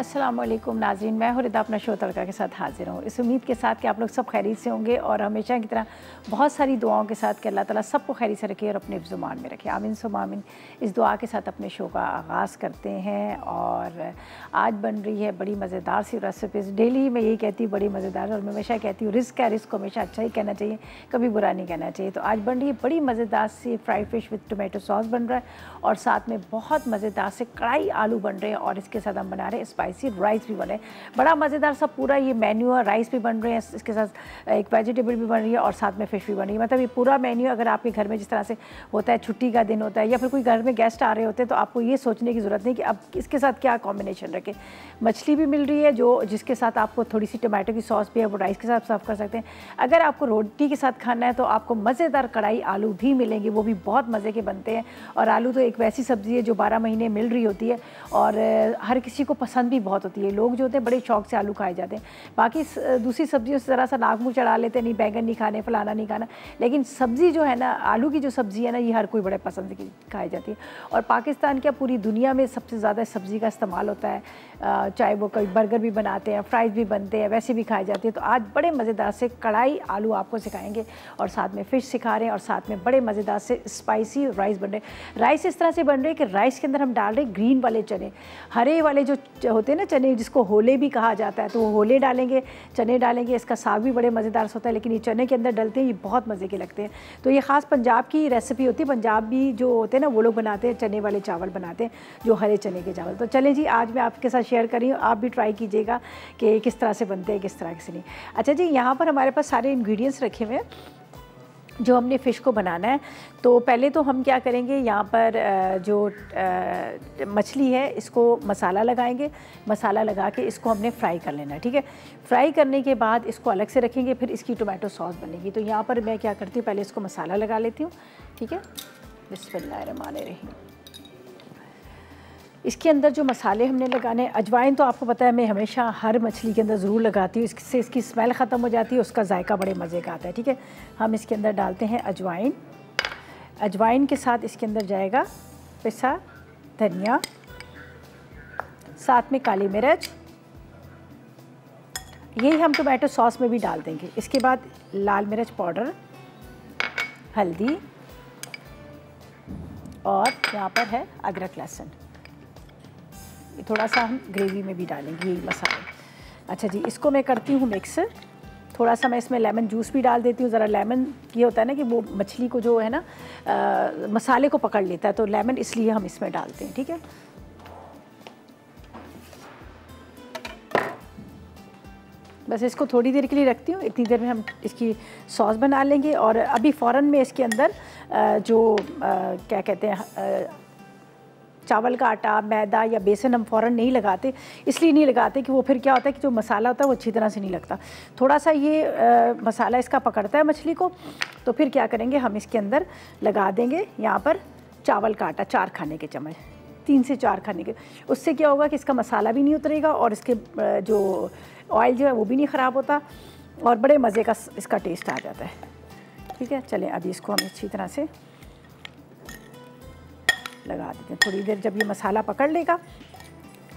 अस्सलाम वालेकुम नाज़रीन, मैं हूँ रिदा अपना शो तड़का के साथ हाजिर हूँ। इस उम्मीद के साथ कि आप लोग सब खैरियत से होंगे और हमेशा की तरह बहुत सारी दुआओं के साथ कि अल्लाह ताला सबको खैरियत से रखे और अपने हिफ्ज़-ओ-मान में रखे। आमीन सुम्मा आमीन। इस दुआ के साथ अपने शो का आगाज़ करते हैं और आज बन रही है बड़ी मज़ेदार सी रेसिपीज़। डेली मैं यही कहती हूँ बड़ी मज़ेदार, और मैं हमेशा कहती हूँ रिस्क है, रिस्क को हमेशा अच्छा ही कहना चाहिए, कभी बुरा नहीं कहना चाहिए। तो आज बन रही है बड़ी मज़ेदार सी fried fish with tomato sauce बन रहा है और साथ में बहुत मज़ेदार से कढ़ाई आलू बन रहे हैं और इसके साथ हम बना रहे हैं स्पाइसी राइस भी बने। बड़ा मज़ेदार सा पूरा ये मेन्यू है। राइस भी बन रहे हैं, इसके साथ एक वेजिटेबल भी बन रही है और साथ में फ़िश भी बन रही है। मतलब ये पूरा मेन्यू अगर आपके घर में जिस तरह से होता है, छुट्टी का दिन होता है या फिर कोई घर में गेस्ट आ रहे होते हैं, तो आपको ये सोचने की ज़रूरत नहीं कि अब इसके साथ क्या कॉम्बिनेशन रखें। मछली भी मिल रही है जो जिसके साथ आपको थोड़ी सी टमाटो की सॉस भी है, वो राइस के साथ सर्व कर सकते हैं। अगर आपको रोटी के साथ खाना है तो आपको मज़ेदार कढ़ाई आलू भी मिलेंगे, वो भी बहुत मज़े के बनते हैं। और आलू तो एक वैसी सब्ज़ी है जो 12 महीने मिल रही होती है और हर किसी को पसंद भी बहुत होती है। लोग जो होते हैं बड़े शौक से आलू खाए जाते हैं। बाकी दूसरी सब्जियों से ज़रा सा नाक मुँह चढ़ा लेते हैं, नहीं बैंगन नहीं खाने, फलाना नहीं खाना, लेकिन सब्ज़ी जो है ना, आलू की जो सब्ज़ी है ना, ये हर कोई बड़े पसंद की खाई जाती है। और पाकिस्तान क्या पूरी दुनिया में सबसे ज़्यादा सब्ज़ी का इस्तेमाल होता है, चाहे वो कभी बर्गर भी बनाते हैं, फ्राइज़ भी बनते हैं, वैसे भी खाई जाती है। तो आज बड़े मज़ेदार से कढ़ाई आलू आपको सिखाएंगे और साथ में फ़िश सिखा रहे हैं और साथ में बड़े मज़ेदार से स्पाइसी राइस बन रहे हैं। राइस इस तरह से बन रहे हैं कि राइस के अंदर हम डाल रहे हैं ग्रीन वाले चने, हरे वाले जो होते हैं ना चने, जिसको होले भी कहा जाता है, तो वो होले डालेंगे, चने डालेंगे। इसका साग भी बड़े मज़ेदार से होता है, लेकिन ये चने के अंदर डलते हैं, ये बहुत मज़े के लगते हैं। तो ये ख़ास पंजाब की रेसिपी होती है। पंजाबी जो होते हैं ना, वो लोग बनाते हैं चने वाले चावल बनाते हैं, जो हरे चने के चावल। तो चलें जी, आज मैं आपके साथ शेयर कर रही हूँ, आप भी ट्राई कीजिएगा कि किस तरह से बनते हैं, किस तरह से नहीं। अच्छा जी, यहाँ पर हमारे पास सारे इंग्रेडिएंट्स रखे हुए हैं जो हमने फ़िश को बनाना है। तो पहले तो हम क्या करेंगे, यहाँ पर जो मछली है इसको मसाला लगाएंगे। मसाला लगा के इसको हमने फ्राई कर लेना है, ठीक है। फ्राई करने के बाद इसको अलग से रखेंगे, फिर इसकी टोमेटो सॉस बनेगी। तो यहाँ पर मैं क्या करती हूँ, पहले इसको मसाला लगा लेती हूँ, ठीक है। बिस्मिल्लाहिर्रहमानिर्रहीम। इसके अंदर जो मसाले हमने लगाने, अजवाइन तो आपको पता है मैं हमेशा हर मछली के अंदर ज़रूर लगाती हूँ, इससे इसकी स्मेल ख़त्म हो जाती है, उसका जायका बड़े मज़े का आता है, ठीक है। हम इसके अंदर डालते हैं अजवाइन। अजवाइन के साथ इसके अंदर जाएगा पिसा धनिया, साथ में काली मिर्च, यही हम टोमेटो सॉस में भी डाल देंगे। इसके बाद लाल मिर्च पाउडर, हल्दी और यहाँ पर है अदरक लहसुन। थोड़ा सा हम ग्रेवी में भी डालेंगे यही मसाले। अच्छा जी, इसको मैं करती हूँ मिक्स। थोड़ा सा मैं इसमें लेमन जूस भी डाल देती हूँ। ज़रा लेमन ये होता है ना कि वो मछली को जो है ना मसाले को पकड़ लेता है, तो लेमन इसलिए हम इसमें डालते हैं, ठीक है। बस इसको थोड़ी देर के लिए रखती हूँ, इतनी देर में हम इसकी सॉस बना लेंगे। और अभी फ़ौरन में इसके अंदर जो क्या कहते हैं, चावल का आटा, मैदा या बेसन हम फ़ौरन नहीं लगाते। इसलिए नहीं लगाते कि वो फिर क्या होता है कि जो मसाला होता है वो अच्छी तरह से नहीं लगता। थोड़ा सा ये मसाला इसका पकड़ता है मछली को, तो फिर क्या करेंगे, हम इसके अंदर लगा देंगे यहाँ पर चावल का आटा 4 खाने के चम्मच, 3 से 4 खाने के। उससे क्या होगा कि इसका मसाला भी नहीं उतरेगा और इसके जो ऑयल जो है वो भी नहीं ख़राब होता और बड़े मज़े का इसका टेस्ट आ जाता है, ठीक है। चलें, अभी इसको हम अच्छी तरह से लगा देते हैं। थोड़ी देर जब ये मसाला पकड़ लेगा,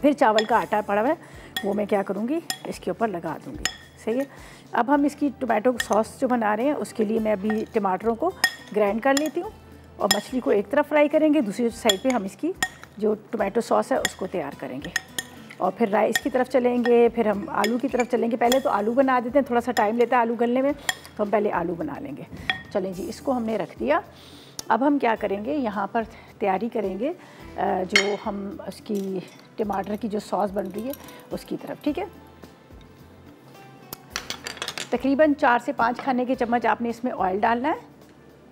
फिर चावल का आटा पड़ा हुआ है वो मैं क्या करूँगी, इसके ऊपर लगा दूँगी, सही है। अब हम इसकी टोमेटो सॉस जो बना रहे हैं उसके लिए मैं अभी टमाटरों को ग्राइंड कर लेती हूँ और मछली को एक तरफ फ्राई करेंगे, दूसरी साइड पे हम इसकी जो टोमेटो सॉस है उसको तैयार करेंगे और फिर राइस की तरफ चलेंगे, फिर हम आलू की तरफ चलेंगे। पहले तो आलू बना देते हैं, थोड़ा सा टाइम लेता है आलू गलने में, तो हम पहले आलू बना लेंगे। चलें जी, इसको हमने रख दिया। अब हम क्या करेंगे, यहाँ पर तैयारी करेंगे जो हम उसकी टमाटर की जो सॉस बन रही है उसकी तरफ, ठीक है। तकरीबन 4 से 5 खाने के चम्मच आपने इसमें ऑयल डालना है,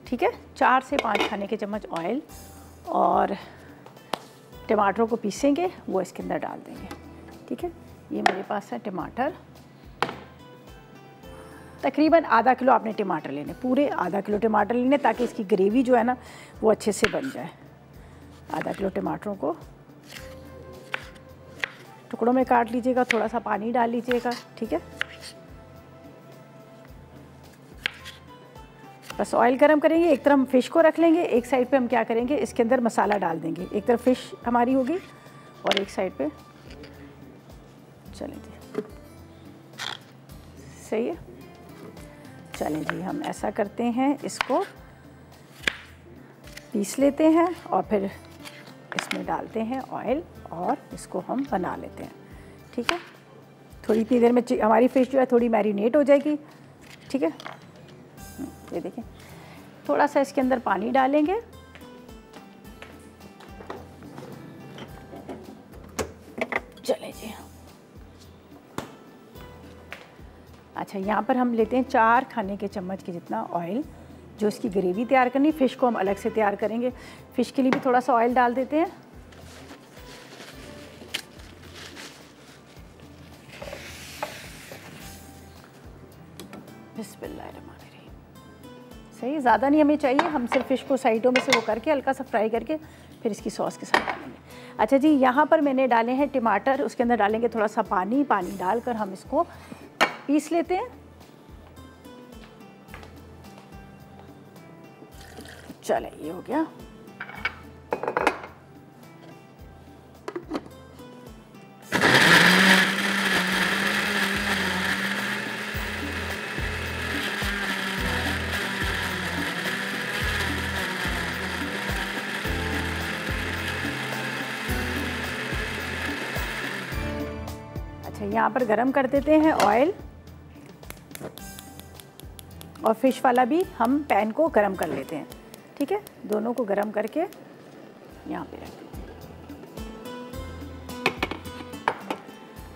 ठीक है। 4 से 5 खाने के चम्मच ऑयल, और टमाटरों को पीसेंगे वो इसके अंदर डाल देंगे, ठीक है। ये मेरे पास है टमाटर, तकरीबन आधा किलो आपने टमाटर लेने, पूरे आधा किलो टमाटर लेने ताकि इसकी ग्रेवी जो है ना वो अच्छे से बन जाए। आधा किलो टमाटरों को टुकड़ों में काट लीजिएगा, थोड़ा सा पानी डाल लीजिएगा, ठीक है। बस ऑयल गरम करेंगे, एक तरफ हम फ़िश को रख लेंगे, एक साइड पे हम क्या करेंगे, इसके अंदर मसाला डाल देंगे। एक तरफ फ़िश हमारी होगी और एक साइड पे चलें जी, सही है। चलें जी, हम ऐसा करते हैं, इसको पीस लेते हैं और फिर इसमें डालते हैं ऑयल और इसको हम बना लेते हैं। ठीक है, थोड़ी इतनी देर में हमारी फ़िश जो है थोड़ी मैरिनेट हो जाएगी। ठीक है, ये देखें, थोड़ा सा इसके अंदर पानी डालेंगे। चलें जी, अच्छा, यहाँ पर हम लेते हैं 4 खाने के चम्मच के जितना ऑयल, जो इसकी ग्रेवी तैयार करनी। फ़िश को हम अलग से तैयार करेंगे। फ़िश के लिए भी थोड़ा सा ऑयल डाल देते हैं। बिस्मिल्लाहिर्रहमानिर्रहीम। सही, ज़्यादा नहीं हमें चाहिए, हम सिर्फ फ़िश को साइडों में से वो करके हल्का सा फ्राई करके फिर इसकी सॉस के साथ डालेंगे। अच्छा जी, यहाँ पर मैंने डाले हैं टमाटर, उसके अंदर डालेंगे थोड़ा सा पानी। पानी डालकर हम इसको पीस लेते हैं। चले, ये हो गया। अच्छा, यहाँ पर गरम कर देते हैं ऑयल, और फ़िश वाला भी हम पैन को गरम कर लेते हैं। ठीक है, दोनों को गरम करके यहाँ पे रख देते हैं।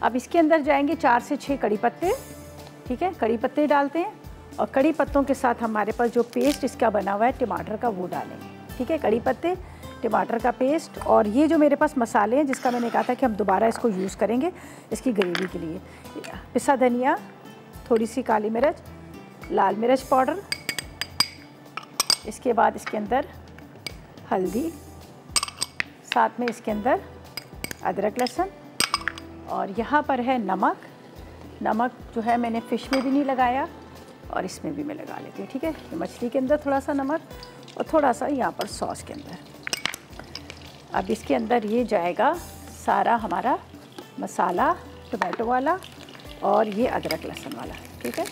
अब इसके अंदर जाएंगे 4 से 6 कड़ी पत्ते। ठीक है, कड़ी पत्ते डालते हैं और कड़ी पत्तों के साथ हमारे पास जो पेस्ट इसका बना हुआ है टमाटर का, वो डालेंगे। ठीक है, कड़ी पत्ते, टमाटर का पेस्ट, और ये जो मेरे पास मसाले हैं जिसका मैंने कहा था कि हम दोबारा इसको यूज़ करेंगे इसकी ग्रेवी के लिए। पिसा धनिया, थोड़ी सी काली मिर्च, लाल मिर्च पाउडर, इसके बाद इसके अंदर हल्दी, साथ में इसके अंदर अदरक लहसुन, और यहाँ पर है नमक। नमक जो है मैंने फ़िश में भी नहीं लगाया और इसमें भी मैं लगा लेती हूँ। ठीक है, मछली के अंदर थोड़ा सा नमक और थोड़ा सा यहाँ पर सॉस के अंदर। अब इसके अंदर ये जाएगा सारा हमारा मसाला, टमाटो वाला और ये अदरक लहसुन वाला। ठीक है,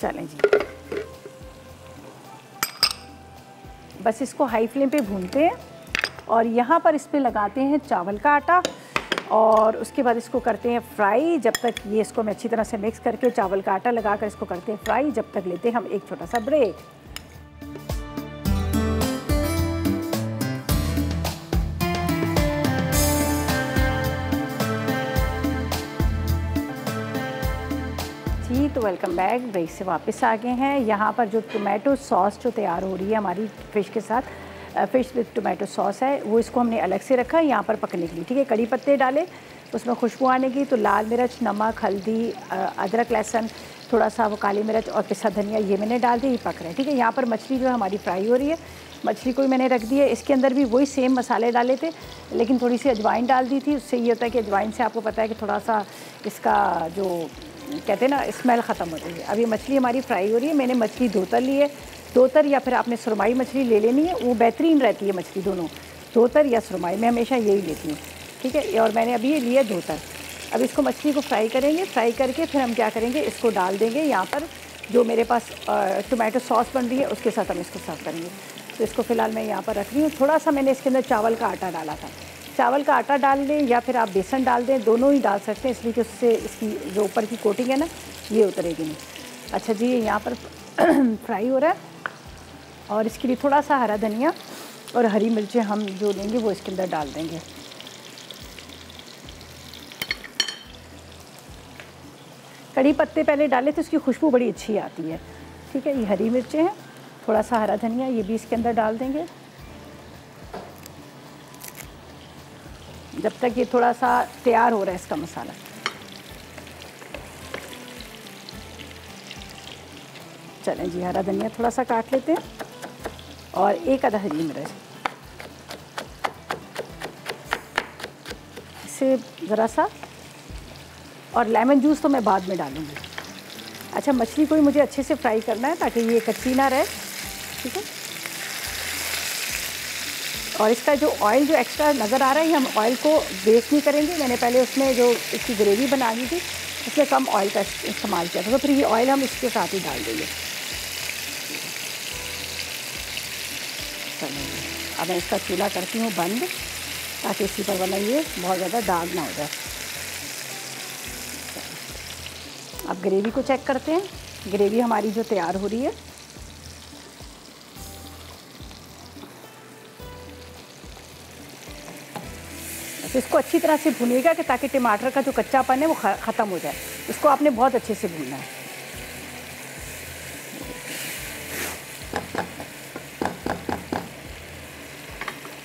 चलें जी, बस इसको हाई फ्लेम पे भूनते हैं और यहाँ पर इस पे लगाते हैं चावल का आटा और उसके बाद इसको करते हैं फ्राई। जब तक ये इसको मैं अच्छी तरह से मिक्स करके चावल का आटा लगाकर इसको करते हैं फ्राई, जब तक लेते हैं हम एक छोटा सा ब्रेक। जी, तो वेलकम बैक, ब्रेक से वापस आ गए हैं। यहाँ पर जो टोमेटो सॉस जो तैयार हो रही है हमारी फ़िश के साथ, फ़िश विद टोमेटो सॉस है, वो इसको हमने अलग से रखा है यहाँ पर पकने के लिए। ठीक है, कड़ी पत्ते डाले उसमें खुशबू आने की, तो लाल मिर्च, नमक, हल्दी, अदरक लहसुन, थोड़ा सा वो काली मिर्च और पिसा धनिया ये मैंने डाल दी, ये पक रहे हैं। ठीक है, यहाँ पर मछली जो है हमारी फ्राई हो रही है, मछली को भी मैंने रख दी है। इसके अंदर भी वही सेम मसाले डाले थे, लेकिन थोड़ी सी अजवाइन डाल दी थी। उससे ये होता है कि अजवाइन से आपको पता है कि थोड़ा सा इसका जो कहते हैं ना स्मेल ख़त्म होती है। अभी मछली हमारी फ्राई हो रही है। मैंने मछली धोतर ली है, धोतर या फिर आपने सुरमाई मछली ले लेनी है, वो बेहतरीन रहती है मछली दोनों, धोतर या सुरमाई, मैं हमेशा यही लेती हूँ। ठीक है, और मैंने अभी ये लिया धोतर। अब इसको मछली को फ्राई करेंगे, फ्राई करके फिर हम क्या करेंगे, इसको डाल देंगे यहाँ पर जो मेरे पास टोमेटो सॉस बन रही है उसके साथ हम इसको सर्व करेंगे। तो इसको फ़िलहाल मैं यहाँ पर रख रही हूँ। थोड़ा सा मैंने इसके अंदर चावल का आटा डाला था, चावल का आटा डाल दें या फिर आप बेसन डाल दें, दोनों ही डाल सकते हैं, इसलिए कि उससे इसकी जो ऊपर की कोटिंग है ना ये उतरेगी नहीं। अच्छा जी, ये यहाँ पर फ्राई हो रहा है और इसके लिए थोड़ा सा हरा धनिया और हरी मिर्चें हम जो लेंगे वो इसके अंदर डाल देंगे। कड़ी पत्ते पहले डाले थे, उसकी खुशबू बड़ी अच्छी आती है। ठीक है, ये हरी मिर्चें हैं, थोड़ा सा हरा धनिया ये भी इसके अंदर डाल देंगे। जब तक ये थोड़ा सा तैयार हो रहा है इसका मसाला। चलें जी, हरा धनिया थोड़ा सा काट लेते हैं और एक आधा हरी मिर्च, इसे ज़रा सा, और लेमन जूस तो मैं बाद में डालूँगी। अच्छा, मछली को ही मुझे अच्छे से फ्राई करना है ताकि ये कच्ची ना रहे, ठीक है। और इसका जो ऑयल जो एक्स्ट्रा नज़र आ रहा है, हम ऑयल को वेस्ट नहीं करेंगे। मैंने पहले उसमें जो इसकी ग्रेवी बना दी थी उसमें कम ऑयल का इस्तेमाल किया था, तो फिर ये ऑयल हम इसके साथ ही डाल देंगे। चलिए, अब मैं इसका चूल्हा करती हूँ बंद ताकि इसी पर वरना ये बहुत ज़्यादा दाग ना हो जाए। अब ग्रेवी को चेक करते हैं, ग्रेवी हमारी जो तैयार हो रही है। तो इसको अच्छी तरह से भूनिएगा कि ताकि टमाटर का जो कच्चापन है वो ख़त्म हो जाए। इसको आपने बहुत अच्छे से भूनना है।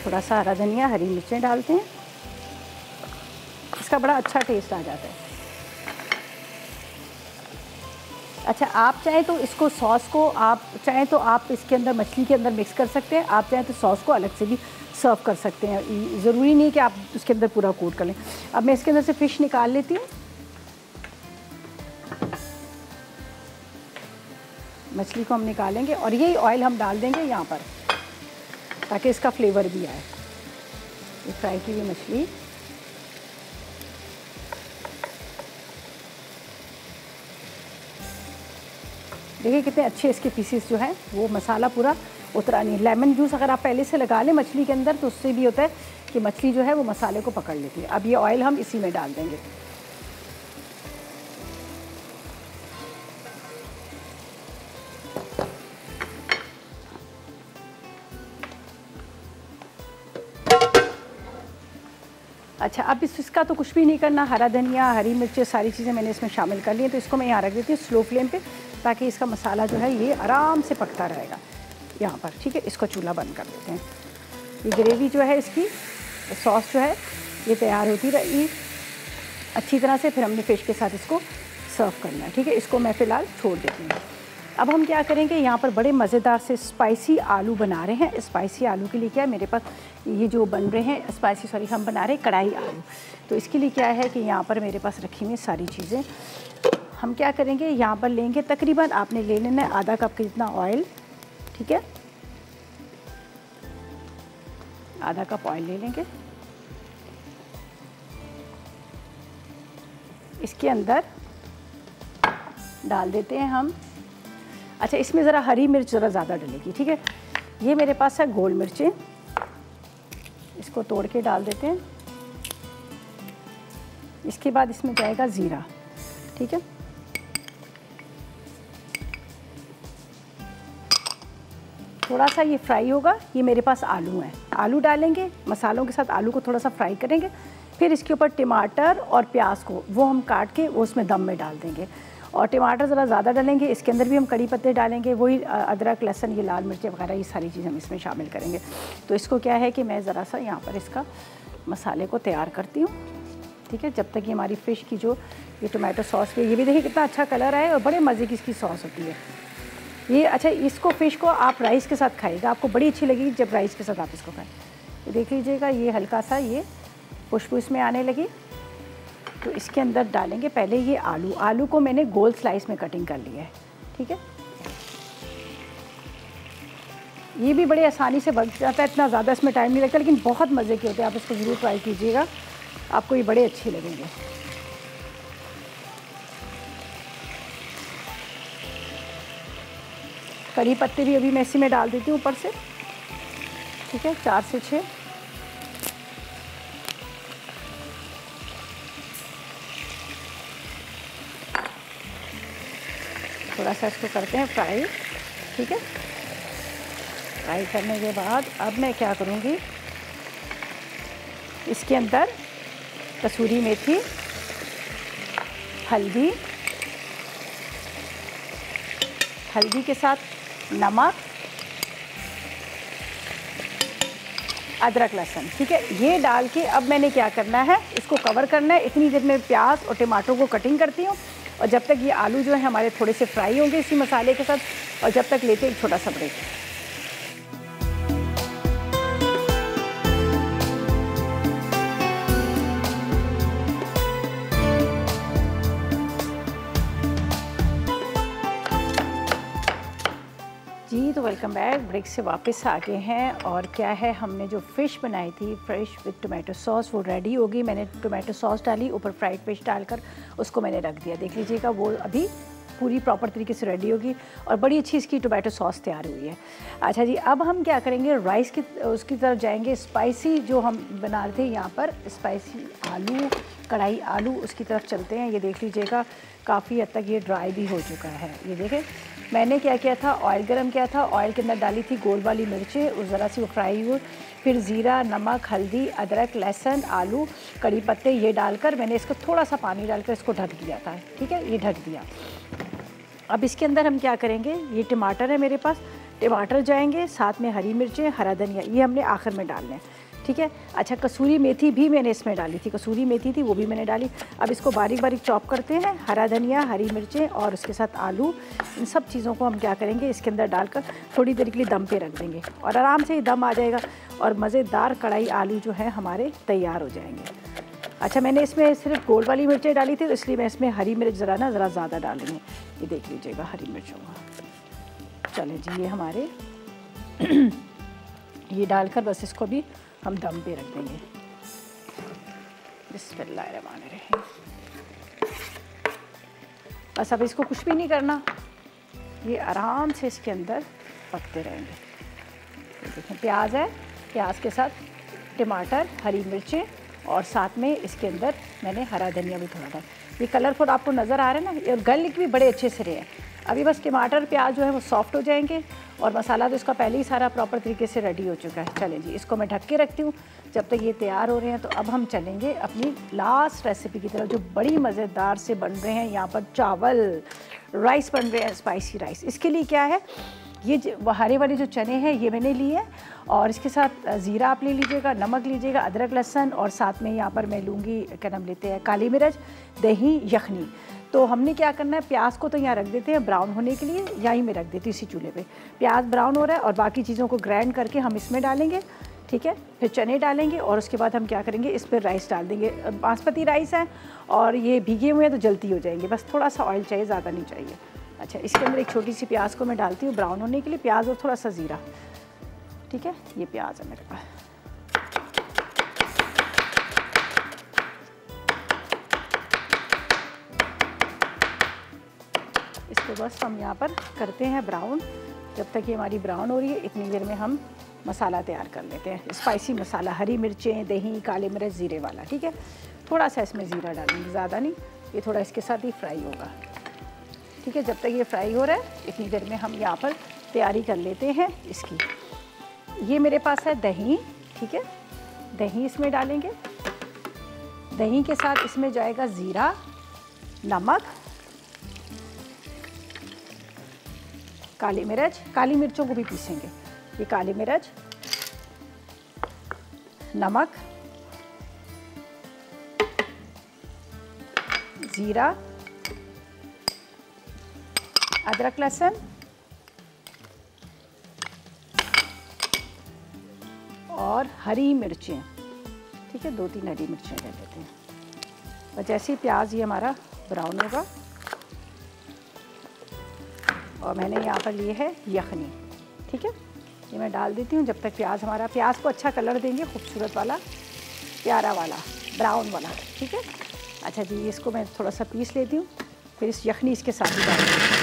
थोड़ा सा हरा धनिया, हरी मिर्चें डालते हैं, इसका बड़ा अच्छा टेस्ट आ जाता है। अच्छा, आप चाहें तो इसको सॉस को आप चाहें तो आप इसके अंदर मछली के अंदर मिक्स कर सकते हैं। आप चाहें तो सॉस को अलग से भी सर्व कर सकते हैं, ज़रूरी नहीं कि आप उसके अंदर पूरा कोट कर लें। अब मैं इसके अंदर से फ़िश निकाल लेती हूँ। मछली को हम निकालेंगे और यही ऑयल हम डाल देंगे यहाँ पर ताकि इसका फ्लेवर भी आए। ये फ्राई की हुई मछली, देखिए कितने अच्छे इसके पीसेस जो हैं वो मसाला पूरा उतरा नहीं। लेमन जूस अगर आप पहले से लगा लें मछली के अंदर तो उससे भी होता है कि मछली जो है वो मसाले को पकड़ लेती है। अब ये ऑयल हम इसी में डाल देंगे। अच्छा, अब इसका तो कुछ भी नहीं करना। हरा धनिया, हरी मिर्च, सारी चीज़ें मैंने इसमें शामिल कर ली हैं। तो इसको मैं यहाँ रख देती हूँ स्लो फ्लेम पे ताकि इसका मसाला जो है ये आराम से पकता रहेगा यहाँ पर, ठीक है। इसको चूल्हा बंद कर देते हैं। ये ग्रेवी जो है इसकी सॉस जो है ये तैयार होती रही अच्छी तरह से। फिर हमने फ़िश के साथ इसको सर्व करना है, ठीक है। इसको मैं फ़िलहाल छोड़ देती हूँ। अब हम क्या करेंगे, यहाँ पर बड़े मज़ेदार से स्पाइसी आलू बना रहे हैं। स्पाइसी आलू के लिए क्या है, मेरे पास ये जो बन रहे हैं स्पाइसी, सॉरी, हम बना रहे हैं कढ़ाई आलू। तो इसके लिए क्या है कि यहाँ पर मेरे पास रखी हुई सारी चीज़ें। हम क्या करेंगे, यहाँ पर लेंगे तकरीबन आपने ले लेना है आधा कप के जितना ऑयल, ठीक है। आधा कप ऑयल ले लेंगे। इसके अंदर डाल देते हैं हम, अच्छा इसमें ज़रा हरी मिर्च ज़रा ज़्यादा डलेगी, ठीक है। ये मेरे पास है गोल मिर्चें, इसको तोड़ के डाल देते हैं। इसके बाद इसमें जाएगा ज़ीरा, ठीक है। थोड़ा सा ये फ्राई होगा। ये मेरे पास आलू हैं, आलू डालेंगे मसालों के साथ, आलू को थोड़ा सा फ्राई करेंगे। फिर इसके ऊपर टमाटर और प्याज को वो हम काट के वो उसमें दम में डाल देंगे। और टमाटर ज़रा ज़्यादा डालेंगे। इसके अंदर भी हम कड़ी पत्ते डालेंगे, वही अदरक, लहसुन, ये लाल मिर्चें वगैरह, ये सारी चीज़ हम इसमें शामिल करेंगे। तो इसको क्या है कि मैं ज़रा सा यहाँ पर इसका मसाले को तैयार करती हूँ, ठीक है। जब तक ये हमारी फ़िश की जो ये टमाटो सॉस पे, ये भी देखिए कितना अच्छा कलर है और बड़े मज़े की इसकी सॉस होती है ये। अच्छा, इसको फ़िश को आप राइस के साथ खाइएगा, आपको बड़ी अच्छी लगेगी जब राइस के साथ आप इसको खाएं। ये देख लीजिएगा, ये हल्का सा ये खुशबू इसमें आने लगी। तो इसके अंदर डालेंगे पहले ये आलू। आलू को मैंने गोल स्लाइस में कटिंग कर लिया है, ठीक है। ये भी बड़े आसानी से बन जाता है, इतना ज़्यादा इसमें टाइम नहीं लगता, लेकिन बहुत मज़े के होते हैं। आप इसको ज़रूर ट्राई कीजिएगा, आपको ये बड़े अच्छे लगेंगे। कड़ी पत्ते भी अभी मैं इसी में डाल देती हूँ ऊपर से, ठीक है, 4 से 6। थोड़ा सा इसको करते हैं फ्राई, ठीक है। फ्राई करने के बाद अब मैं क्या करूँगी, इसके अंदर कसूरी मेथी, हल्दी, हल्दी के साथ नमक, अदरक, लहसुन, ठीक है, ये डाल के अब मैंने क्या करना है, इसको कवर करना है। इतनी देर में प्याज और टमाटर को कटिंग करती हूँ और जब तक ये आलू जो है हमारे थोड़े से फ्राई होंगे इसी मसाले के साथ, और जब तक लेते एक छोटा सा ब्रेक। Welcome back. ब्रेक से वापस आ गए हैं और क्या है, हमने जो फ़िश बनाई थी फ़िश विद टोमेटो सॉस वो रेडी होगी। मैंने टोमेटो सॉस डाली, ऊपर फ्राइड फ़िश डालकर उसको मैंने रख दिया। देख लीजिएगा वो अभी पूरी प्रॉपर तरीके से रेडी होगी और बड़ी अच्छी इसकी टोमेटो सॉस तैयार हुई है। अच्छा जी, अब हम क्या करेंगे, राइस की उसकी तरफ जाएंगे। स्पाइसी जो हम बना रहे थे यहाँ पर, स्पाइसी आलू, कढ़ाई आलू, उसकी तरफ चलते हैं। ये देख लीजिएगा काफ़ी हद तक ये ड्राई भी हो चुका है। ये देखें मैंने क्या किया था, ऑयल गरम किया था, ऑयल के अंदर डाली थी गोल वाली मिर्चें, उस ज़रा सी वो फ्राई हुई, फिर ज़ीरा, नमक, हल्दी, अदरक, लहसुन, आलू, कड़ी पत्ते ये डालकर मैंने इसको थोड़ा सा पानी डालकर इसको ढक दिया था। ठीक है, ये ढक दिया। अब इसके अंदर हम क्या करेंगे, ये टमाटर है मेरे पास, टमाटर जाएंगे, साथ में हरी मिर्चें, हरा धनिया, ये हमने आखिर में डालना है। ठीक है। अच्छा, कसूरी मेथी भी मैंने इसमें डाली थी, कसूरी मेथी थी वो भी मैंने डाली। अब इसको बारीक बारीक चॉप करते हैं, हरा धनिया, हरी मिर्चें और उसके साथ आलू, इन सब चीज़ों को हम क्या करेंगे इसके अंदर डालकर थोड़ी देर के लिए दम पे रख देंगे और आराम से ये दम आ जाएगा और मज़ेदार कढ़ाई आलू जो है हमारे तैयार हो जाएंगे। अच्छा, मैंने इसमें सिर्फ गोल वाली मिर्चें डाली थी तो इसलिए मैं इसमें हरी मिर्च ज़रा ज़्यादा डाल रही हूँ। ये देख लीजिएगा हरी मिर्चों का। चलें जी, ये हमारे ये डालकर बस इसको भी हम दम पे रख देंगे। बिस्मिल्लाहिर्रहमानिर्रहीम। बस अब इसको कुछ भी नहीं करना, ये आराम से इसके अंदर पकते रहेंगे। ये देखें प्याज है, प्याज के साथ टमाटर, हरी मिर्चें और साथ में इसके अंदर मैंने हरा धनिया भी थोड़ा डाला। ये कलरफुल आपको नज़र आ रहा है ना, और गार्लिक भी बड़े अच्छे से रहे हैं। अभी बस टमाटर प्याज जो है वो सॉफ्ट हो जाएंगे और मसाला तो इसका पहले ही सारा प्रॉपर तरीके से रेडी हो चुका है। चलें जी, इसको मैं ढक के रखती हूँ जब तक ये तैयार हो रहे हैं। तो अब हम चलेंगे अपनी लास्ट रेसिपी की तरफ जो बड़ी मज़ेदार से बन रहे हैं। यहाँ पर चावल राइस बन रहे हैं, स्पाइसी राइस। इसके लिए क्या है, ये हरे वाले जो चने हैं ये मैंने लिए हैं और इसके साथ ज़ीरा आप ले लीजिएगा, नमक लीजिएगा, अदरक लहसुन और साथ में यहाँ पर मैं लूँगी, क्या नाम लेते हैं, काली मिर्च, दही, यखनी। तो हमने क्या करना है, प्याज को तो यहाँ रख देते हैं ब्राउन होने के लिए, यहीं में रख देती हूँ इसी चूल्हे पे। प्याज ब्राउन हो रहा है और बाकी चीज़ों को ग्राइंड करके हम इसमें डालेंगे। ठीक है, फिर चने डालेंगे और उसके बाद हम क्या करेंगे, इस पर राइस डाल देंगे। बासमती राइस है और ये भीगे हुए हैं तो जल्दी हो जाएंगे, बस थोड़ा सा ऑयल चाहिए, ज़्यादा नहीं चाहिए। अच्छा, इसके अंदर एक छोटी सी प्याज को मैं डालती हूँ ब्राउन होने के लिए, प्याज और थोड़ा सा ज़ीरा। ठीक है, ये प्याज है मेरे पास। इसको बस हम यहाँ पर करते हैं ब्राउन। जब तक ये हमारी ब्राउन हो रही है इतनी देर में हम मसाला तैयार कर लेते हैं, स्पाइसी मसाला, हरी मिर्चें, दही, काली मिर्च, ज़ीरे वाला। ठीक है, थोड़ा सा इसमें ज़ीरा डालेंगे, ज़्यादा नहीं, ये थोड़ा इसके साथ ही फ्राई होगा। ठीक है, जब तक ये फ्राई हो रहा है इतनी देर में हम यहाँ पर तैयारी कर लेते हैं इसकी। ये मेरे पास है दही। ठीक है, दही इसमें डालेंगे, दही के साथ इसमें जाएगा ज़ीरा, नमक, काली मिर्च, काली मिर्चों को भी पीसेंगे। ये काली मिर्च, नमक, ज़ीरा, अदरक लहसुन और हरी मिर्चें। ठीक है, 2-3 हरी मिर्चें ले लेते हैं। और जैसे ही प्याज ये हमारा ब्राउन होगा, और मैंने यहाँ पर लिए है यखनी। ठीक है, ये मैं डाल देती हूँ। जब तक प्याज हमारा, प्याज को अच्छा कलर देंगे, खूबसूरत वाला, प्यारा वाला, ब्राउन वाला। ठीक है। अच्छा जी, इसको मैं थोड़ा सा पीस लेती हूँ, फिर इस यखनी इसके साथ ही डाल दूँगी।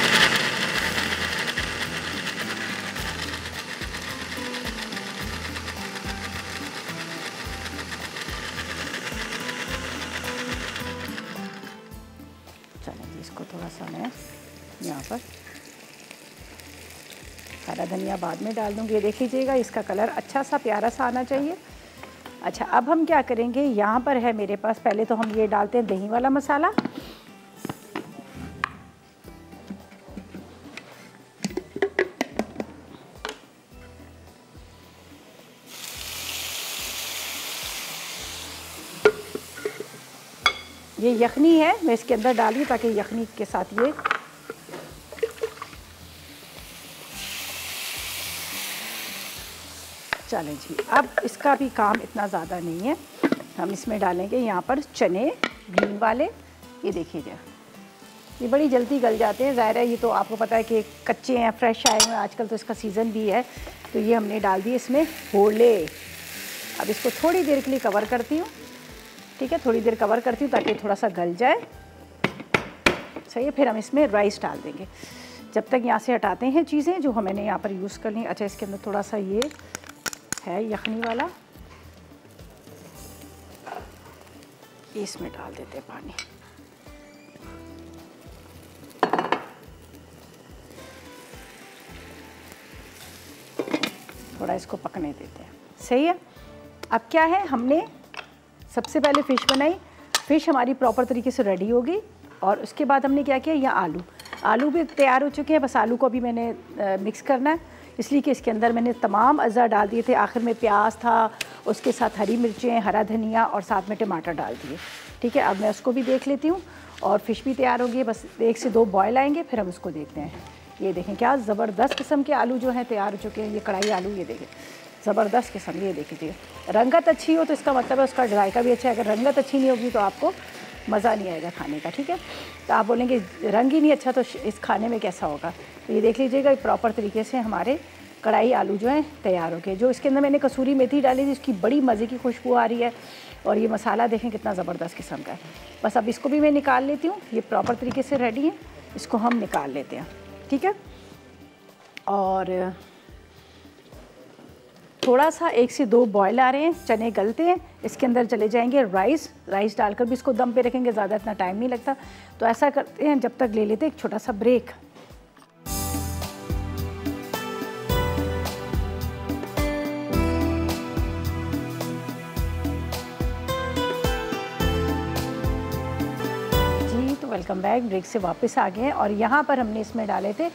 चलें जी, इसको थोड़ा सा मैं यहाँ पर हरा धनिया बाद में डाल दूँगी। ये देख लीजिएगा, इसका कलर अच्छा सा प्यारा सा आना चाहिए। अच्छा, अब हम क्या करेंगे, यहाँ पर है मेरे पास, पहले तो हम ये डालते हैं दही वाला मसाला। ये यखनी है, मैं इसके अंदर डाली ताकि यखनी के साथ ये चलें जी। अब इसका भी काम इतना ज़्यादा नहीं है, हम इसमें डालेंगे यहाँ पर चने ग्रीन वाले। ये देखिएगा, ये बड़ी जल्दी गल जाते हैं। ज़ाहिर है ये तो आपको पता है कि कच्चे हैं, फ्रेश आए हुए हैं, आजकल तो इसका सीज़न भी है। तो ये हमने डाल दिए इसमें होले। अब इसको थोड़ी देर के लिए कवर करती हूँ, ठीक है, थोड़ी देर कवर करती हूँ ताकि थोड़ा सा गल जाए। सही है, फिर हम इसमें राइस डाल देंगे। जब तक यहाँ से हटाते हैं चीज़ें जो मैंने यहाँ पर यूज़ करनी। अच्छा, इसके अंदर थोड़ा सा ये है यखनी वाला, इसमें डाल देते हैं पानी। थोड़ा इसको पकने देते हैं। सही है। अब क्या है, हमने सबसे पहले फ़िश बनाई, फ़िश हमारी प्रॉपर तरीके से रेडी होगी। और उसके बाद हमने क्या किया, यहाँ आलू भी तैयार हो चुके हैं। बस आलू को अभी मैंने मिक्स करना है, इसलिए कि इसके अंदर मैंने तमाम अज़ा डाल दिए थे। आखिर में प्याज था, उसके साथ हरी मिर्चें, हरा धनिया और साथ में टमाटर डाल दिए। ठीक है, अब मैं उसको भी देख लेती हूँ और फ़िश भी तैयार होगी। बस 1 से 2 बॉयल आएंगे, फिर हम उसको देखते हैं। ये देखें क्या ज़बरदस्त किस्म के आलू जो हैं तैयार हो चुके हैं। ये कढ़ाई आलू, ये देखें ज़बरदस्त किस्म। ये देखिए, रंगत अच्छी हो तो इसका मतलब है उसका जायका भी अच्छा है। अगर रंगत अच्छी नहीं होगी तो आपको मज़ा नहीं आएगा खाने का। ठीक है, तो आप बोलेंगे रंग ही नहीं अच्छा तो इस खाने में कैसा होगा। तो ये देख लीजिएगा, प्रॉपर तरीके से हमारे कढ़ाई आलू जो हैं तैयार हो गए। जो इसके अंदर मैंने कसूरी मेथी डाली थी, उसकी बड़ी मज़े की खुशबू आ रही है। और ये मसाला देखें कितना ज़बरदस्त किस्म का है। बस अब इसको भी मैं निकाल लेती हूँ। ये प्रॉपर तरीके से रेडी है, इसको हम निकाल लेते हैं। ठीक है, और थोड़ा सा 1 से 2 बॉयल आ रहे हैं, चने गलते हैं। इसके अंदर चले जाएंगे राइस डालकर भी इसको दम पे रखेंगे, ज़्यादा इतना टाइम नहीं लगता। तो ऐसा करते हैं, जब तक ले लेते हैं एक छोटा सा ब्रेक। जी, तो वेलकम बैक। ब्रेक से वापस आ गए हैं और यहाँ पर हमने इसमें डाले थे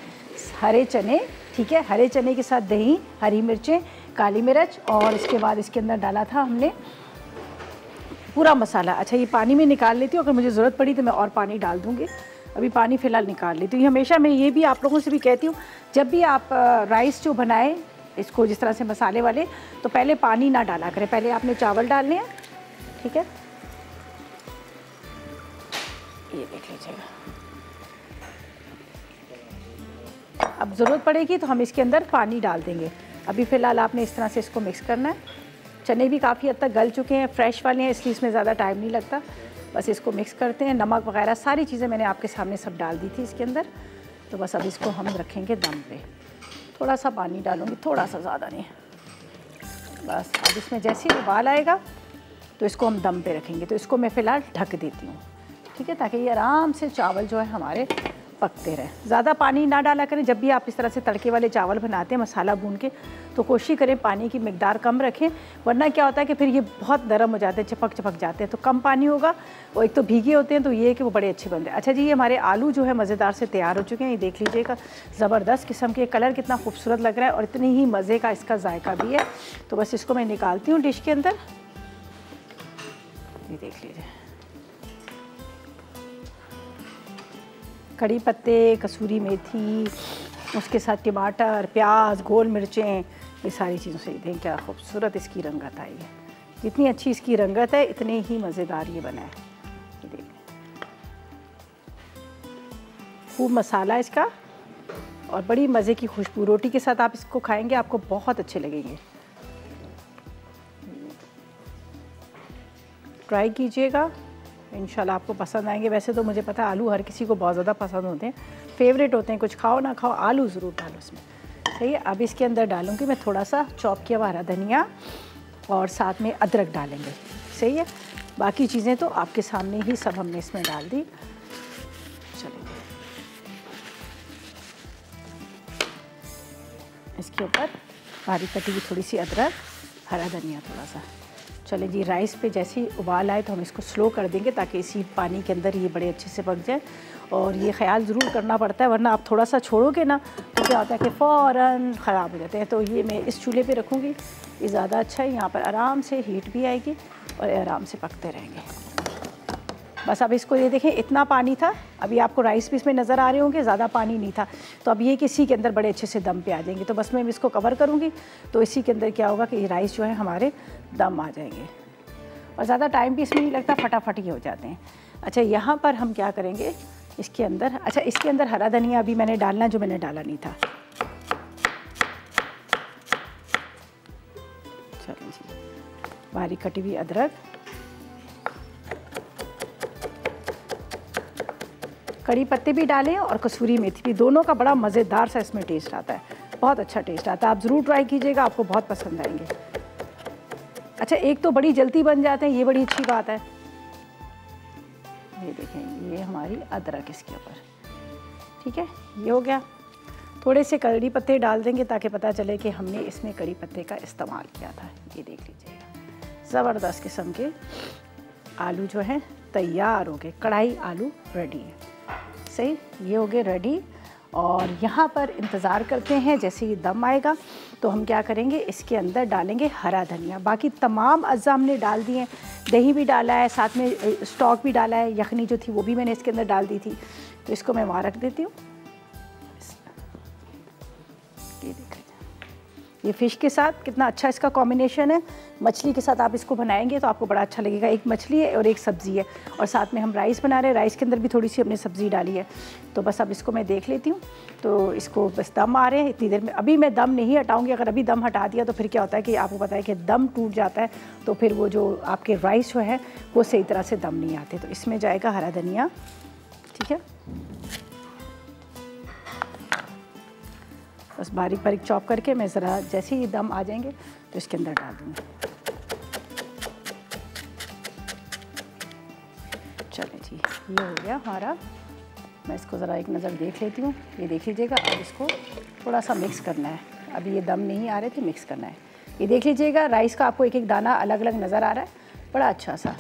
हरे चने। ठीक है, हरे चने के साथ दही, हरी मिर्चें, काली मिर्च और इसके बाद इसके अंदर डाला था हमने पूरा मसाला। अच्छा, ये पानी में निकाल लेती हूँ, अगर मुझे ज़रूरत पड़ी तो मैं और पानी डाल दूँगी। अभी पानी फ़िलहाल निकाल लेती हूँ। हमेशा मैं ये भी आप लोगों से भी कहती हूँ, जब भी आप राइस जो बनाएं इसको जिस तरह से मसाले वाले, तो पहले पानी ना डाला करें, पहले आपने चावल डालने हैं। ठीक है, ये देख लीजिएगा। अब ज़रूरत पड़ेगी तो हम इसके अंदर पानी डाल देंगे। अभी फ़िलहाल आपने इस तरह से इसको मिक्स करना है। चने भी काफ़ी हद तक गल चुके हैं, फ्रेश वाले हैं, इसलिए इसमें ज़्यादा टाइम नहीं लगता। बस इसको मिक्स करते हैं। नमक वगैरह सारी चीज़ें मैंने आपके सामने सब डाल दी थी इसके अंदर। तो बस अब इसको हम रखेंगे दम पे। थोड़ा सा पानी डालूँगी, थोड़ा सा, ज़्यादा नहीं। बस अब इसमें जैसे ही उबाल आएगा तो इसको हम दम पे रखेंगे। तो इसको मैं फ़िलहाल ढक देती हूँ। ठीक है, ताकि ये आराम से चावल जो है हमारे पकते रहे। ज़्यादा पानी ना डाला करें। जब भी आप इस तरह से तड़के वाले चावल बनाते हैं मसाला भून के, तो कोशिश करें पानी की मिकदार कम रखें, वरना क्या होता है कि फिर ये बहुत नरम हो जाते हैं, चिपक जाते हैं। तो कम पानी होगा, और एक तो भीगे होते हैं, तो ये है कि वो बड़े अच्छे बनते हैं। अच्छा जी, ये हमारे आलू जो है मज़ेदार से तैयार हो चुके हैं। ये देख लीजिएगा, ज़बरदस्त किस्म के, कलर कितना खूबसूरत लग रहा है और इतनी ही मज़े का इसका जायका भी है। तो बस इसको मैं निकालती हूँ डिश के अंदर। ये देख लीजिए, कड़ी पत्ते, कसूरी मेथी, उसके साथ टमाटर, प्याज, गोल मिर्चें, ये सारी चीज़ों से देखें क्या खूबसूरत इसकी रंगत आई है। जितनी अच्छी इसकी रंगत है इतने ही मज़ेदार ये बना है। ये देखें, खूब मसाला इसका और बड़ी मज़े की खुशबू। रोटी के साथ आप इसको खाएंगे, आपको बहुत अच्छे लगेंगे। ट्राई कीजिएगा, इंशाल्लाह आपको पसंद आएंगे। वैसे तो मुझे पता है आलू हर किसी को बहुत ज़्यादा पसंद होते हैं, फेवरेट होते हैं। कुछ खाओ ना खाओ, आलू ज़रूर डालो इसमें। सही है, अब इसके अंदर डालूँगी मैं थोड़ा सा चॉप किया हुआ हरा धनिया और साथ में अदरक डालेंगे। सही है, बाकी चीज़ें तो आपके सामने ही सब हमने इसमें डाल दी। चलिए, इसके ऊपर बारीक कटी हुई थोड़ी सी अदरक, हरा धनिया थोड़ा सा। चले जी, राइस पे जैसे ही उबाल आए तो हम इसको स्लो कर देंगे ताकि इसी पानी के अंदर ये बड़े अच्छे से पक जाए। और ये ख्याल ज़रूर करना पड़ता है, वरना आप थोड़ा सा छोड़ोगे ना तो क्या होता है कि फ़ौरन ख़राब हो जाते हैं। तो ये मैं इस चूल्हे पे रखूँगी, ये ज़्यादा अच्छा है। यहाँ पर आराम से हीट भी आएगी और आराम से पकते रहेंगे। बस अब इसको ये देखें, इतना पानी था। अभी आपको राइस भी इसमें नज़र आ रहे होंगे, ज़्यादा पानी नहीं था। तो अब ये कि इसी के अंदर बड़े अच्छे से दम पे आ जाएंगे। तो बस मैं इसको कवर करूँगी तो इसी के अंदर क्या होगा कि ये राइस जो है हमारे दम आ जाएंगे और ज़्यादा टाइम भी इसमें नहीं लगता, फटाफट ही हो जाते हैं। अच्छा, यहाँ पर हम क्या करेंगे, इसके अंदर, अच्छा इसके अंदर हरा धनिया अभी मैंने डालना, जो मैंने डाला नहीं था। चलिए जी, बारीक कटी हुई अदरक, कड़ी पत्ते भी डालें और कसूरी मेथी भी, दोनों का बड़ा मज़ेदार सा इसमें टेस्ट आता है, बहुत अच्छा टेस्ट आता है। आप ज़रूर ट्राई कीजिएगा, आपको बहुत पसंद आएंगे। अच्छा, एक तो बड़ी जल्दी बन जाते हैं, ये बड़ी अच्छी बात है। ये देखें, ये हमारी अदरक इसके ऊपर, ठीक है, ये हो गया। थोड़े से कड़ी पत्ते डाल देंगे ताकि पता चले कि हमने इसमें कड़ी पत्ते का इस्तेमाल किया था। ये देख लीजिएगा, ज़बरदस्त किस्म के आलू जो हैं तैयार हो गए, कढ़ाई आलू रेडी है। सही, ये हो गए रेडी। और यहाँ पर इंतज़ार करते हैं, जैसे ही दम आएगा तो हम क्या करेंगे, इसके अंदर डालेंगे हरा धनिया। बाकी तमाम अज़्ज़ा हमने डाल दिए हैं, दही भी डाला है, साथ में स्टॉक भी डाला है, यखनी जो थी वो भी मैंने इसके अंदर डाल दी थी। तो इसको मैं वहाँ रख देती हूँ। ये देखिए, ये फ़िश के साथ कितना अच्छा इसका कॉम्बिनेशन है। मछली के साथ आप इसको बनाएंगे तो आपको बड़ा अच्छा लगेगा। एक मछली है और एक सब्ज़ी है, और साथ में हम राइस बना रहे हैं, राइस के अंदर भी थोड़ी सी हमने सब्ज़ी डाली है। तो बस अब इसको मैं देख लेती हूँ। तो इसको बस दम आ रहे हैं, इतनी देर में अभी मैं दम नहीं हटाऊँगी। अगर अभी दम हटा दिया तो फिर क्या होता है कि आपको पता है कि दम टूट जाता है, तो फिर वो जो आपके राइस जो है वो सही तरह से दम नहीं आते। तो इसमें जाएगा हरा धनिया, ठीक है, बस बारीक बारीक चॉप करके मैं ज़रा जैसे ही दम आ जाएंगे तो इसके अंदर डाल दूँगी। चलिए जी, ये हो गया हमारा। मैं इसको ज़रा एक नज़र देख लेती हूँ। ये देख लीजिएगा, अब इसको थोड़ा सा मिक्स करना है। अभी ये दम नहीं आ रहे थे, मिक्स करना है। ये देख लीजिएगा, राइस का आपको एक एक दाना अलग अलग नज़र आ रहा है, बड़ा अच्छा सा।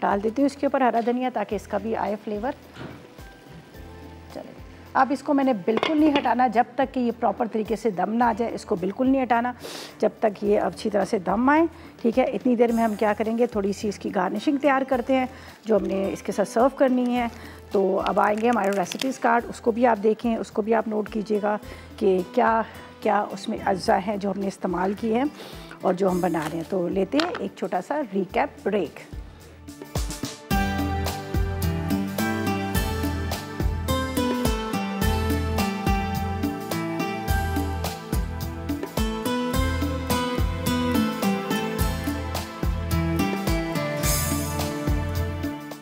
डाल देती हूँ इसके ऊपर हरा धनिया ताकि इसका भी आए फ्लेवर। चलिए, अब इसको मैंने बिल्कुल नहीं हटाना जब तक कि ये प्रॉपर तरीके से दम ना आ जाए। इसको बिल्कुल नहीं हटाना जब तक ये अच्छी तरह से दम आए, ठीक है। इतनी देर में हम क्या करेंगे, थोड़ी सी इसकी गार्निशिंग तैयार करते हैं जो हमने इसके साथ सर्व करनी है। तो अब आएंगे हमारे रेसिपीज़ कार्ड, उसको भी आप देखें, उसको भी आप नोट कीजिएगा कि क्या क्या उसमें अज्जा हैं जो हमने इस्तेमाल किए हैं और जो हम बना रहे हैं। तो लेते हैं एक छोटा सा recap break.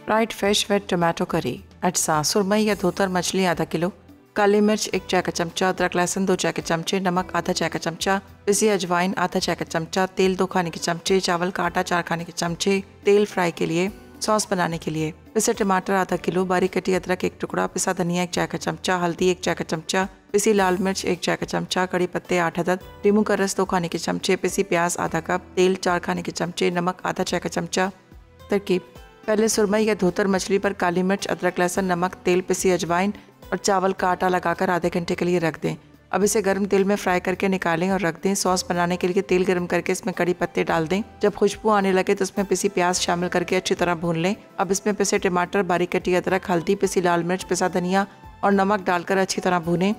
Fried fish with tomato curry, अटसा सुरमई या धोतर मछली आधा किलो, काली मिर्च 1 चाय का चमचा, अदरक लहसुन 2 चाय के चमचे, नमक आधा चाय का चमचा, पिसी अजवाइन आधा चाय का चमचा, तेल 2 खाने के चमचे, चावल का आटा 4 खाने के चमचे, तेल फ्राई के लिए, सॉस बनाने के लिए, पिसे टमाटर आधा किलो, बारीक कटी अदरक 1 टुकड़ा, पिसा धनिया 1 चाय का चमचा, हल्दी 1 चाय का चमचा, पिसी लाल मिर्च 1 चाय का चमचा, कड़ी पत्ते 8 अदद, नींबू का रस 2 खाने के चमचे, पिसी प्याज आधा कप, तेल 4 खाने के चमचे, नमक आधा चाय का चमचा। तरकीब: पहले सुरमई या धोतर मछली पर काली मिर्च, अदरक लहसुन, नमक, तेल, पिसी अजवाइन और चावल का आटा लगाकर आधे घंटे के लिए रख दें। अब इसे गर्म तेल में फ्राई करके निकालें और रख दें। सॉस बनाने के लिए तेल गर्म करके इसमें कड़ी पत्ते डाल दें। जब खुशबू आने लगे तो इसमें पिसी प्याज शामिल करके अच्छी तरह भून लें। अब इसमें पिसे टमाटर, बारीक कटी अदरक, हल्दी, पिसी लाल मिर्च, पिसा धनिया और नमक डालकर अच्छी तरह भूनें।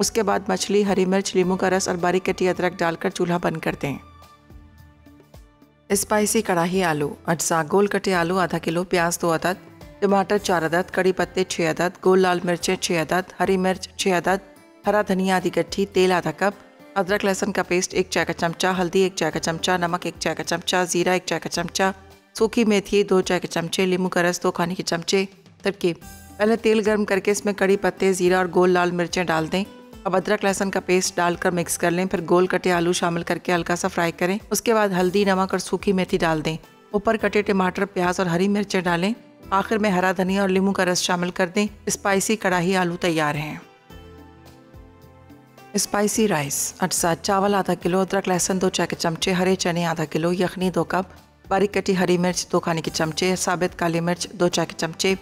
उसके बाद मछली, हरी मिर्च, नींबू का रस और बारीक कटी अदरक डालकर चूल्हा बंद कर दें। स्पाइसी कढ़ाई आलू, अज्जा गोल कटे आलू आधा किलो, प्याज 2 अदद, टमाटर 4 अदद, कड़ी पत्ते 6 अदद, गोल लाल मिर्चें 6 अदद, हरी मिर्च 6 अदद, हरा धनिया आधी गट्ठी, तेल आधा कप, अदरक लहसुन का पेस्ट 1 चाय का चमचा, हल्दी 1 चाय का चमचा, नमक 1 चाय का चमचा, जीरा 1 चाय का चमचा, सूखी मेथी 2 चाय के चमचे, नींबू का रस 2 खाने के चमचे। तरकीब: पहले तेल गर्म करके इसमें कड़ी पत्ते, जीरा और गोल लाल मिर्चें डाल दें। अब अदरक लहसुन का पेस्ट डालकर मिक्स कर लें। फिर गोल कटे आलू शामिल करके हल्का सा फ्राई करें। उसके बाद हल्दी, नमक और सूखी मेथी डाल दें। ऊपर कटे टमाटर, प्याज और हरी मिर्चें डालें। आखिर में हरा धनिया और नींबू का रस शामिल कर दें। स्पाइसी कढ़ाई आलू तैयार हैं। स्पाइसी राइस, अज्जा चावल आधा किलो, अदरक लहसुन 2 चाय के चमचे, हरे चने आधा किलो, यखनी 2 कप, बारीक कटी हरी मिर्च 2 खाने के चमचे, साबित काली मिर्च 2 चाय के चमचे,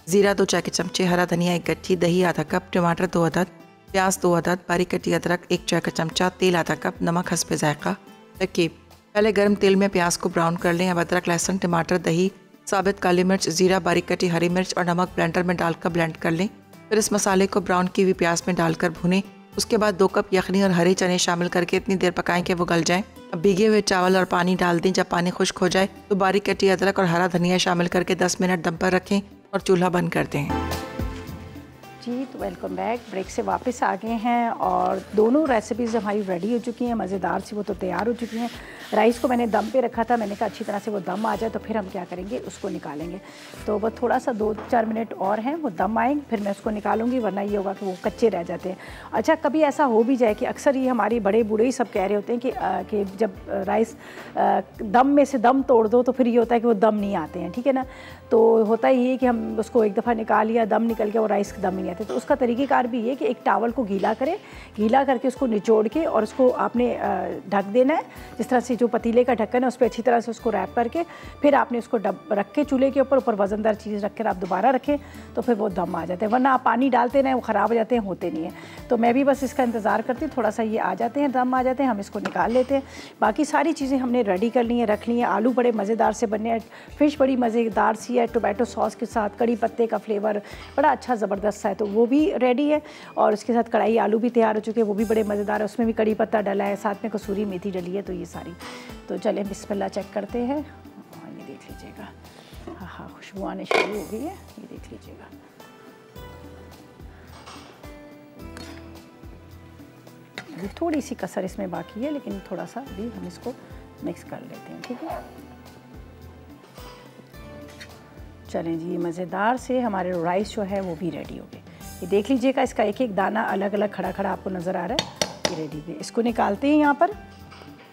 जीरा 2 चाय के चमचे, हरा धनिया 1 गट्ठी, दही आधा कप, टमाटर 2 अदद, प्याज 2 अदद, बारीक कटी अदरक 1 चाय का चमचा, तेल आधा कप, नमक हस्बे जायका। तरकीब: पहले गर्म तेल में प्याज को ब्राउन कर लें। अब अदरक लहसुन, टमाटर, दही, साबित काली मिर्च, जीरा, बारीक कटी हरी मिर्च और नमक ब्लेंडर में डालकर ब्लेंड कर लें। फिर इस मसाले को ब्राउन की हुई प्याज में डालकर भुनें। उसके बाद 2 कप यखनी और हरे चने शामिल करके इतनी देर पकाएं कि वो गल जाएं। अब भीगे हुए चावल और पानी डाल दें। जब पानी खुश्क हो जाए तो बारीक कटी अदरक और हरा धनिया शामिल करके 10 मिनट दम पर रखें और चूल्हा बंद कर दें। जी, तो वेलकम बैक। ब्रेक से वापस आ गए हैं और दोनों रेसिपीज़ हमारी रेडी हो चुकी हैं, मज़ेदार सी वो तो तैयार हो चुकी हैं। राइस को मैंने दम पे रखा था, मैंने कहा अच्छी तरह से वो दम आ जाए तो फिर हम क्या करेंगे, उसको निकालेंगे। तो वो थोड़ा सा 2-4 मिनट और हैं, वो दम आएंगे फिर मैं उसको निकालूंगी, वरना ये होगा कि वो कच्चे रह जाते हैं। अच्छा, कभी ऐसा हो भी जाए कि अक्सर ये हमारे बड़े बूढ़े ही सब कह रहे होते हैं कि जब राइस दम में से दम तोड़ दो तो फिर ये होता है कि वो दम नहीं आते हैं, ठीक है ना। तो होता ही है कि हम उसको एक दफ़ा निकाल लिया, दम निकल गया, वो राइस दम नहीं आते। तो उसका तरीक़ेकार भी ये कि एक टावल को गीला करें, गीला करके उसको निचोड़ के और उसको आपने ढक देना है। जिस तरह से जो पतीले का ढक्कन है उस पर अच्छी तरह से उसको रैप करके फिर आपने उसको रख के चूल्हे के ऊपर वज़नदार चीज़ रख कर आप दोबारा रखें तो फिर वो दम आ जाते हैं। वरना आप पानी डालते रहें, वो ख़राब हो जाते हैं, होते नहीं हैं। तो मैं भी बस इसका इंतज़ार करती हूँ, थोड़ा सा ये आ जाते हैं, दम आ जाते हैं, हम इसको निकाल लेते हैं। बाकी सारी चीज़ें हमने रेडी कर ली हैं, रख ली हैं। आलू बड़े मज़ेदार से बने हैं, फ़िश बड़ी मज़ेदार सी है, टोमेटो सॉस के साथ कड़ी पत्ते का फ्लेवर बड़ा अच्छा ज़बरदस्त है, तो वो भी रेडी है। और उसके साथ कढ़ाई आलू भी तैयार हो चुके हैं, वो भी बड़े मज़ेदार है, उसमें भी कड़ी पत्ता डला है, साथ में कसूरी मेथी डली है। तो ये सारी, तो चलें बिस्मिल्लाह चेक करते हैं। ये देख लीजिएगा, हाँ हाँ, खुशबू आने शुरू हो गई है, ये देख लीजिएगा। अभी थोड़ी सी कसर इसमें बाकी है, लेकिन थोड़ा सा भी हम इसको मिक्स कर लेते हैं, ठीक है। चलें जी, मज़ेदार से हमारे राइस जो है वो भी रेडी हो गए। ये देख लीजिएगा, इसका एक एक दाना अलग अलग खड़ा खड़ा आपको नज़र आ रहा है। ये रेडी है, इसको निकालते हैं यहाँ पर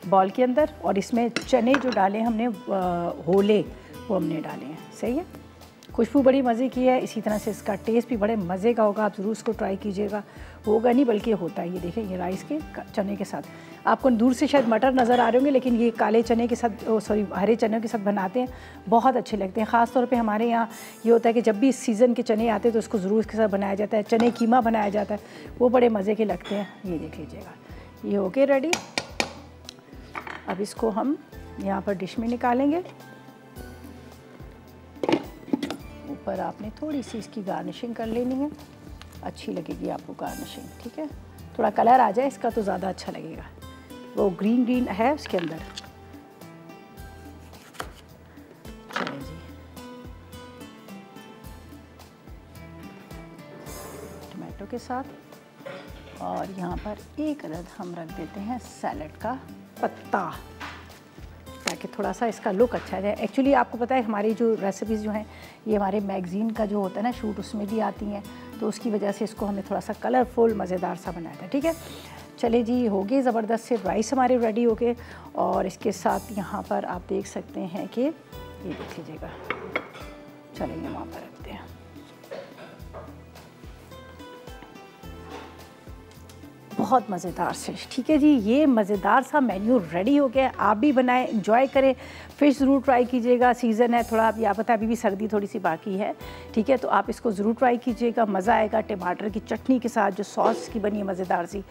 बॉल के अंदर। और इसमें चने जो डाले हमने होले, वो हमने डाले हैं, सही है। खुशबू बड़ी मज़े की है, इसी तरह से इसका टेस्ट भी बड़े मज़े का होगा। आप ज़रूर इसको ट्राई कीजिएगा, होगा नहीं बल्कि होता है। ये देखें, ये राइस के चने के साथ, आपको दूर से शायद मटर नज़र आ रहे होंगे, लेकिन ये काले चने के साथ, सॉरी हरे चने के साथ बनाते हैं, बहुत अच्छे लगते हैं। ख़ास तौर पे हमारे यहाँ ये होता है कि जब भी इस सीज़न के चने आते हैं तो उसको ज़रूर इसके साथ बनाया जाता है। चने कीमा बनाया जाता है, वो बड़े मज़े के लगते हैं। ये देख लीजिएगा, ये हो गए रेडी। अब इसको हम यहाँ पर डिश में निकालेंगे। ऊपर आपने थोड़ी सी इसकी गार्निशिंग कर लेनी है, अच्छी लगेगी आपको गार्निशिंग, ठीक है। थोड़ा कलर आ जाए इसका तो ज़्यादा अच्छा लगेगा, वो ग्रीन ग्रीन है उसके अंदर। चलिए जी, टमाटो के साथ, और यहाँ पर एक अदद हम रख देते हैं सैलड का पत्ता, ताकि थोड़ा सा इसका लुक अच्छा जाए। एक्चुअली आपको पता है हमारी जो रेसिपीज़ जो हैं ये हमारे मैगज़ीन का जो होता है ना शूट, उसमें भी आती हैं, तो उसकी वजह से इसको हमें थोड़ा सा कलरफुल मज़ेदार सा बनाया था, ठीक है। चले जी, हो गए ज़बरदस्त से राइस हमारे रेडी हो गए। और इसके साथ यहाँ पर आप देख सकते हैं कि ये देख लीजिएगा, चलेंगे वहाँ पर रखते हैं। बहुत मज़ेदार से, ठीक है जी, ये मज़ेदार सा मेन्यू रेडी हो गया। आप भी बनाएं, एंजॉय करें। फ़िश ज़रूर ट्राई कीजिएगा, सीज़न है थोड़ा, आप या पता है अभी भी सर्दी थोड़ी सी बाकी है, ठीक है। तो आप इसको ज़रूर ट्राई कीजिएगा, मज़ा आएगा। टमाटर की चटनी के साथ जो सॉस की बनी है मज़ेदार सी,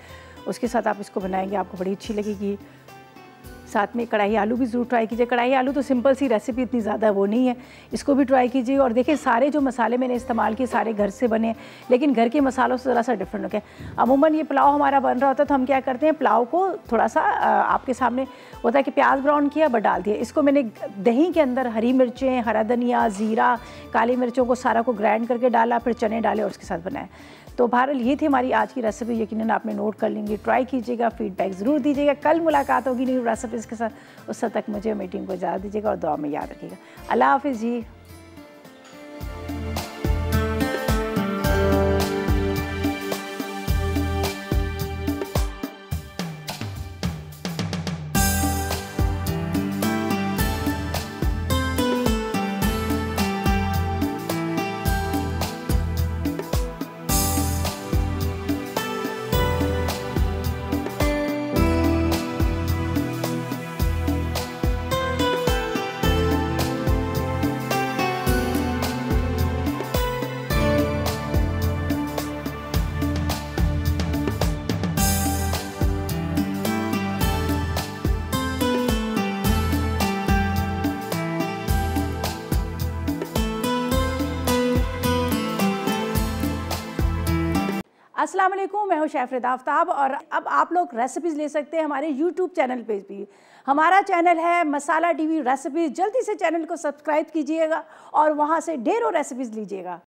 उसके साथ आप इसको बनाएंगे, आपको बड़ी अच्छी लगेगी। साथ में कढ़ाई आलू भी ज़रूर ट्राई कीजिए। कढ़ाई आलू तो सिंपल सी रेसिपी, इतनी ज़्यादा वो नहीं है, इसको भी ट्राई कीजिए। और देखिए, सारे जो मसाले मैंने इस्तेमाल किए सारे घर से बने, लेकिन घर के मसालों से ज़रा सा डिफरेंट हो गया। अमूमन ये पुलाव हमारा बन रहा होता है तो हम क्या करते हैं, पुलाव को थोड़ा सा आपके सामने होता है कि प्याज ब्राउन किया बस डाल दिया। इसको मैंने दही के अंदर हरी मिर्चें, हरा धनिया, ज़ीरा, काली मिर्चों को सारा को ग्राइंड करके डाला, फिर चने डाले और उसके साथ बनाया। तो बहरहाल ये थी हमारी आज की रेसिपी, यकीनन आपने नोट कर लेंगे, ट्राई कीजिएगा, फीडबैक ज़रूर दीजिएगा। कल मुलाकात होगी न्यू रेसिपीज़ के साथ, उस तक मुझे मीटिंग को इजाज़त दीजिएगा और दुआ में याद रखिएगा। अल्लाह हाफ़िज़ जी। अस्सलाम वालेकुम, मैं हूँ शेफ़ रिदा आफ्ताब और अब आप लोग रेसिपीज़ ले सकते हैं हमारे यूट्यूब चैनल पे भी। हमारा चैनल है मसाला टीवी रेसिपीज़। जल्दी से चैनल को सब्सक्राइब कीजिएगा और वहाँ से ढेरों रेसिपीज़ लीजिएगा।